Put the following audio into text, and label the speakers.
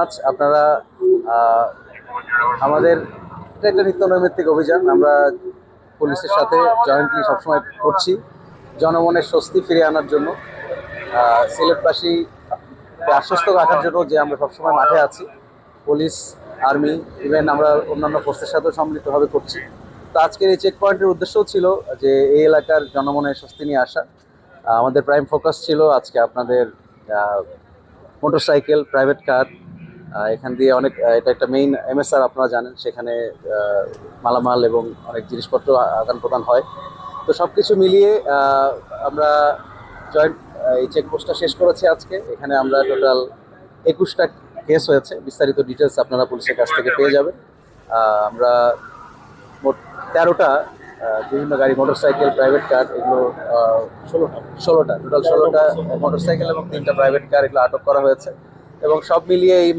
Speaker 1: আজ আপনারা আহ, আমাদের এটা একটা নিত্য নৈমিত্তিক অভিযান আমরা পুলিশের সাথে জয়েন্টলি সবসময় করছি জনমনের স্বস্তি ফিরিয়ে আনার জন্য সিলেটবাসীকে আশ্বস্ত রাখার জন্য যে আমরা সবসময় মাঠে আছি। পুলিশ, আর্মি, ইভেন আমরা অন্যান্য ফোর্সের সাথেও সম্মিলিতভাবে করছি। তো আজকের এই চেক পয়েন্টের উদ্দেশ্যও ছিল যে এই এলাকার জনমনের স্বস্তি নিয়ে আসা। আমাদের প্রাইম ফোকাস ছিল আজকে আপনাদের মোটরসাইকেল, প্রাইভেট কার, এখান দিয়ে অনেক এটা একটা মেইন এমএসআর আপনারা জানেন, সেখানে মালামাল এবং অনেক জিনিসপত্র আদান প্রদান হয়। তো সব কিছু মিলিয়ে আমরা জয়েন্ট এই চেকপোস্টটা শেষ করেছি আজকে। এখানে আমরা টোটাল 21টা কেস হয়েছে। বিস্তারিত ডিটেলস আপনারা পুলিশের কাছ থেকে পেয়ে যাবেন। আমরা মোট 13টা বিভিন্ন গাড়ি, মোটরসাইকেল, প্রাইভেট কার, এগুলো 16টা টোটাল 16টা মোটরসাইকেল এবং 3টা প্রাইভেট কার এগুলো আটক করা হয়েছে। এবং সব মিলিয়ে এই